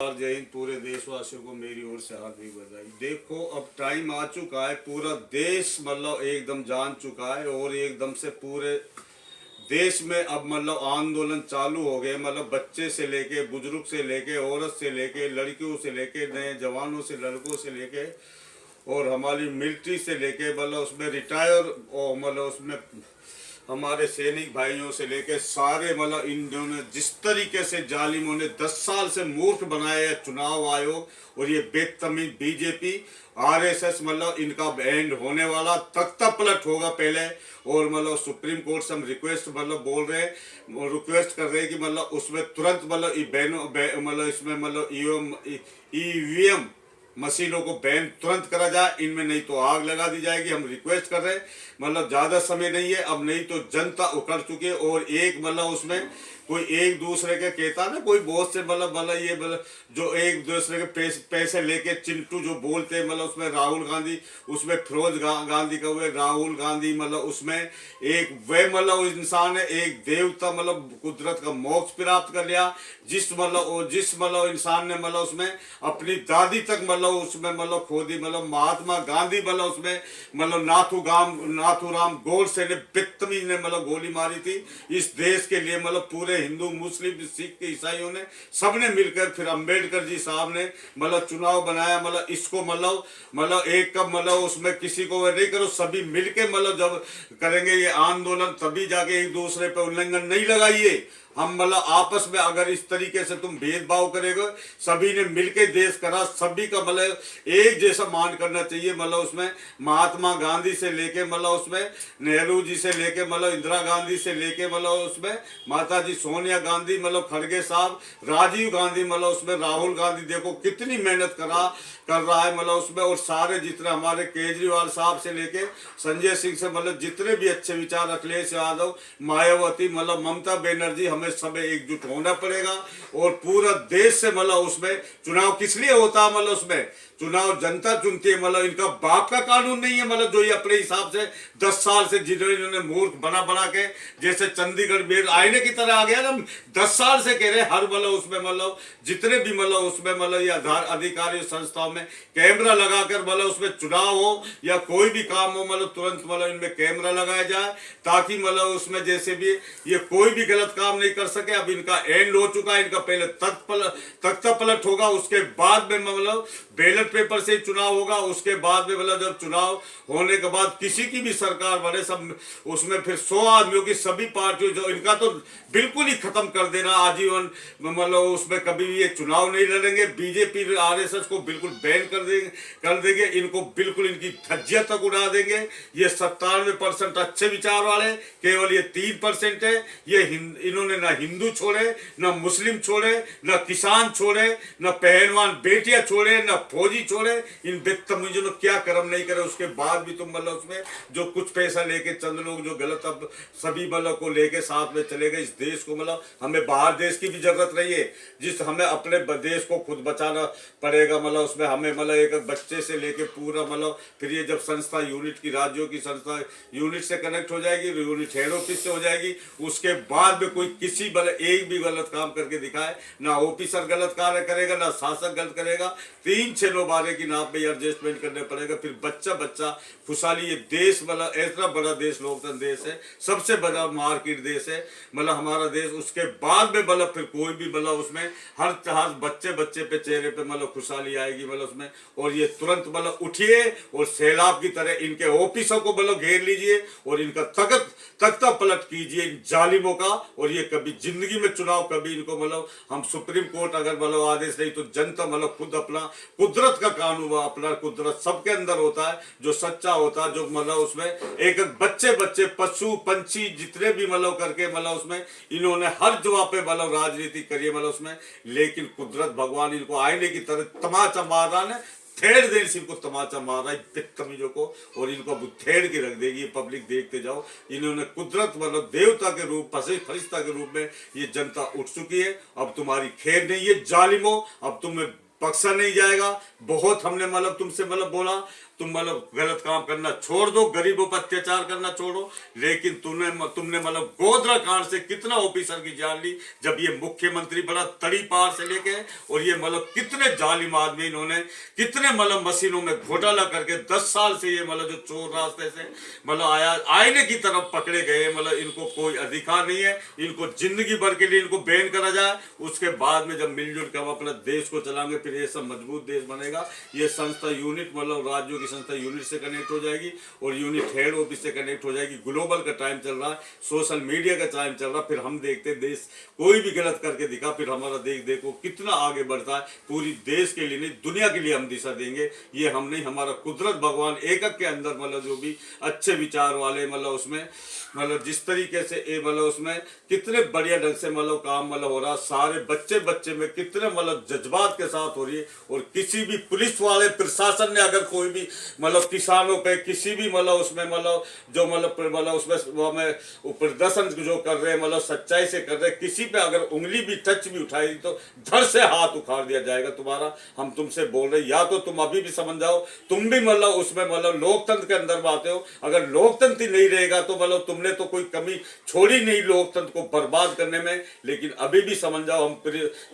और जय हिंद। पूरे देशवासियों को मेरी ओर से हार्दिक बधाई। देखो अब टाइम आ चुका है, पूरा देश मतलब एकदम जान चुका है और एकदम से पूरे देश में अब मतलब आंदोलन चालू हो गए। मतलब बच्चे से लेके बुजुर्ग से लेके औरत से लेके लड़कियों से लेके नए जवानों से लड़कों से लेके और हमारी मिलिट्री से लेके मतलब उसमें रिटायर और मतलब उसमें हमारे सैनिक भाइयों से लेके सारे मतलब इन्होंने जिस तरीके से जालिमों ने 10 साल से मूर्ख बनाया है चुनाव आयोग और ये बेतमीज बीजेपी आरएसएस, मतलब इनका एंड होने वाला तख्ता पलट होगा पहले। और मतलब सुप्रीम कोर्ट से हम रिक्वेस्ट मतलब बोल रहे हैं, रिक्वेस्ट कर रहे हैं कि मतलब उसमें तुरंत मतलब मतलब इसमें मतलब ईवीएम मशीनों को बैन तुरंत करा जाए इनमें, नहीं तो आग लगा दी जाएगी। हम रिक्वेस्ट कर रहे हैं, मतलब ज्यादा समय नहीं है अब, नहीं तो जनता उखड़ चुकी है। और एक मतलब उसमें कोई एक दूसरे के कहता ना, कोई बहुत से मतलब ये मतलब जो एक दूसरे के पैसे लेके चिंटू जो बोलते हैं, मतलब उसमें राहुल गांधी, उसमें फिरोज गांधी का हुए राहुल गांधी, मतलब उसमें एक वे मतलब इंसान है, एक देवता मतलब कुदरत का मोक्ष प्राप्त कर लिया। जिस मतलब इंसान ने मतलब उसमें अपनी दादी तक मतलब उसमें मतलब खो दी। मतलब महात्मा गांधी मतलब उसमें मतलब नाथूराम गोडसे ने बदतमीज ने मतलब गोली मारी थी इस देश के लिए। मतलब पूरे हिंदू मुस्लिम सिख ईसाइयों ने सबने मिलकर, फिर अंबेडकर जी साहब ने मतलब चुनाव बनाया। मतलब इसको मतलब एक कब मतलब उसमें किसी को नहीं करो, सभी मिलके मतलब जब करेंगे ये आंदोलन तभी जाके एक दूसरे पे उल्लंघन नहीं लगाइए। हम मतलब आपस में अगर इस तरीके से तुम भेदभाव करेगा, सभी ने मिलके देश करा, सभी का मतलब एक जैसा मान करना चाहिए। मतलब उसमें महात्मा गांधी से लेके मतलब उसमें नेहरू जी से लेके मतलब इंदिरा गांधी से लेके मतलब उसमें माता जी सोनिया गांधी, मतलब खड़गे साहब, राजीव गांधी, मतलब उसमें राहुल गांधी देखो कितनी मेहनत कर रहा है मतलब उसमें। और सारे जितने हमारे केजरीवाल साहब से लेके संजय सिंह से मतलब जितने भी अच्छे विचार, अखिलेश यादव, मायावती, मतलब ममता बनर्जी, हमें सब एकजुट होना पड़ेगा। और पूरा देश से मतलब उसमें चुनाव किस लिए होता है, मतलब उसमें चुनाव जनता चुनती है। मतलब इनका बाप का कानून नहीं है, मतलब जो ये अपने हिसाब से 10 साल से जिन्होंने मूर्ख बना के, जैसे चंडीगढ़ में आईने की तरह आ गया ना। 10 साल से कह रहे हर मतलब उसमें मतलब जितने भी मतलब उसमें मतलब ये आधार अधिकारी संस्थाओं में कैमरा लगाकर मतलब उसमें चुनाव हो या कोई भी काम हो, मतलब तुरंत मतलब इनमें कैमरा लगाया जाए ताकि मतलब उसमें जैसे भी ये कोई भी गलत काम नहीं कर सके। अब इनका एंड हो चुका है, इनका पहले तख्ता पलट होगा, उसके बाद में मतलब बैलेट पेपर से चुनाव होगा, उसके बाद में मतलब जब चुनाव होने के बाद किसी की भी सरकार बने, सब उसमें फिर 100 आदमियों की सभी पार्टियों जो इनका तो बिल्कुल ही खत्म कर देना आजीवन, मतलब उसमें कभी भी ये चुनाव नहीं लड़ेंगे। बीजेपी आरएसएस को बिल्कुल बैन कर देंगे, इनको बिल्कुल इनकी धज्जियां तक उड़ा देंगे। ये 97% अच्छे विचार वाले, केवल ये 3% है। ये इन्होंने ना हिंदू छोड़े, ना मुस्लिम छोड़े, ना किसान छोड़े, ना पहलवान बेटियां छोड़े, ना फौजी छोड़े। इन बदतमीजों ने क्या कर्म नहीं करे, उसके बाद भी तुम मतलब उसमें जो कुछ पैसा लेके चंद लोग जो गलत अब सभी मतलब को लेके साथ में चले गए। इस देश को मतलब हमें बाहर देश की भी जरूरत नहीं है, जिस हमें अपने देश को खुद बचाना पड़ेगा। मतलब उसमें हमें मतलब एक बच्चे से लेके पूरा मतलब फिर ये जब संस्था यूनिट की, राज्यों की संस्था यूनिट से कनेक्ट हो जाएगी, यूनिट हेड ऑफिस से हो जाएगी, उसके बाद में कोई किसी एक भी गलत काम करके दिखाए, ना ऑफिसर गलत कार्य करेगा, ना शासक गलत करेगा, 3-6 की नाप में एडजस्टमेंट करने पड़ेगा। फिर बच्चा खुशहाली, ये देश मतलब इतना बड़ा देश, लोकतंत्र देश है, सबसे बड़ा मार्केट देश है मतलब हमारा देश। उसके बाद में मतलब फिर कोई भी मतलब उसमें हर बच्चे पे चेहरे पे मतलब खुशहाली आएगी मतलब उसमें। और ये तुरंत मतलब उठिए और सैलाब की तरह इनके ऑफिसों को मतलब घेर लीजिए और इनका तख्ता पलट कीजिए इन जालिमों का। और ये कभी जिंदगी में चुनाव कभी इनको मतलब हम सुप्रीम कोर्ट अगर मतलब आदेश नहीं तो जनता मतलब खुद अपना कुदरत का कानून हुआ, अपना कुदरत सबके अंदर होता है जो सच्चा होता है, जो मतलब उसमें एक बच्चे पशु पंछी जितने भी मतलब करके मतलब उसमें इन्होंने हर जगह पे मतलब राजनीति करी है मतलब उसमें। लेकिन कुदरत भगवान इनको आईने की तरह तमाचा मार रहा है, थेड़ देर से इनको तमाचा मार रहा है बदतमीजों को, और इनको अब थेड़ के रख देगी पब्लिक। देखते जाओ, इन्होंने कुदरत मतलब देवता के रूप, फरिश्ता के रूप में ये जनता उठ चुकी है। अब तुम्हारी खैर नहीं है जालिमो, अब तुम्हें बख्शा नहीं जाएगा। बहुत हमने मतलब तुमसे मतलब बोला, तुम मतलब गलत काम करना छोड़ दो, गरीबों पर अत्याचार करना छोड़ो। लेकिन तुमने मतलब गोधरा कांड से कितना ऑफिसर की जान ली, जब ये मुख्यमंत्री बड़ा तड़ी पार से लेके, और ये मतलब कितने जालिम आदमी, इन्होंने कितने मतलब मशीनों में घोटाला करके 10 साल से ये मतलब जो चोर रास्ते से मतलब आईने की तरफ पकड़े गए, मतलब इनको कोई अधिकार नहीं है, इनको जिंदगी भर के लिए इनको बैन करा जाए। उसके बाद में जब मिलजुल कर हम अपने देश को चलाएंगे, फिर ये सब मजबूत देश बनेगा। ये संस्था यूनिट मतलब राज्यों की संस्था यूनिट से कनेक्ट हो जाएगी, और यूनिट हेड ऑफिस से कनेक्ट हो जाएगी। ग्लोबल का टाइम चल रहा है, सोशल मीडिया का टाइम चल रहा है। फिर हम देखते हैं देश कोई भी गलत करके दिखा, फिर हमारा देश देखो कितना आगे बढ़ता है। पूरी देश के लिए नहीं, दुनिया के लिए हम दिशा देंगे। ये हम नहीं, हमारा कुदरत भगवान एकक के अंदर मतलब जो भी अच्छे विचार वाले मतलब उसमें मतलब जिस तरीके से ये मतलब उसमें कितने बढ़िया ढंग से मतलब काम मतलब हो रहा, सारे बच्चे में कितने मतलब जज्बात के साथ हो रही है। और किसी भी पुलिस वाले प्रशासन ने अगर कोई भी मतलब किसानों पे किसी भी मतलब उसमें मतलब जो मतलब उसमें वो में प्रदर्शन जो कर रहे हैं मतलब सच्चाई से कर रहे हैं, किसी पे अगर उंगली भी टच भी उठाई तो धड़ से हाथ उखाड़ दिया जाएगा तुम्हारा। हम तुमसे बोल रहे, या तो तुम अभी भी समझ जाओ, तुम भी मतलब उसमें मतलब लोकतंत्र के अंदर आते हो। अगर लोकतंत्र ही नहीं रहेगा तो मतलब तुमने तो कोई कमी छोड़ी नहीं लोकतंत्र को बर्बाद करने में। लेकिन अभी भी समझ जाओ, हम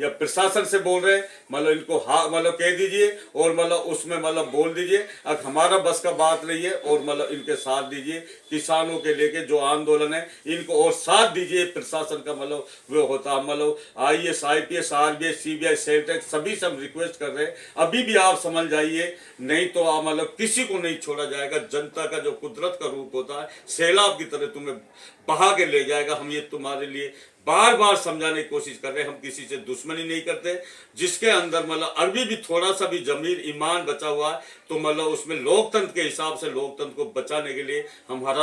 या प्रशासन से बोल रहे हैं, मतलब इनको हाँ मतलब कह दीजिए, और मतलब उसमें मतलब बोल दीजिए अब हमारा बस का बात नहीं है, और मतलब इनके साथ दीजिए किसानों के लेके जो आंदोलन है इनको, और साथ दीजिए प्रशासन का मतलब वो होता मतलब IAS IPS RBI CBI सेंटेक्स सभी से हम रिक्वेस्ट कर रहे हैं, अभी भी आप समझ जाइए, नहीं तो आप मतलब किसी को नहीं छोड़ा जाएगा। जनता का जो कुदरत का रूप होता है सैलाब की तरह तुम्हें बहा के ले जाएगा। हम ये तुम्हारे लिए बार बार समझाने की कोशिश कर रहे हैं, हम किसी से दुश्मनी नहीं करते। जिसके अंदर मतलब अभी भी थोड़ा सा भी जमीर ईमान बचा हुआ है तो मतलब उसमें लोकतंत्र के हिसाब से लोकतंत्र को बचाने के लिए हम हर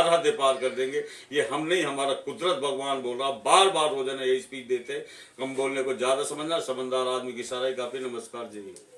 हद पार कर देंगे। ये हम नहीं, हमारा कुदरत भगवान बोल रहा। बार बार रोजाना यही स्पीच देते, कम बोलने को ज्यादा समझना, समझदार आदमी की सारा काफी। नमस्कार जी।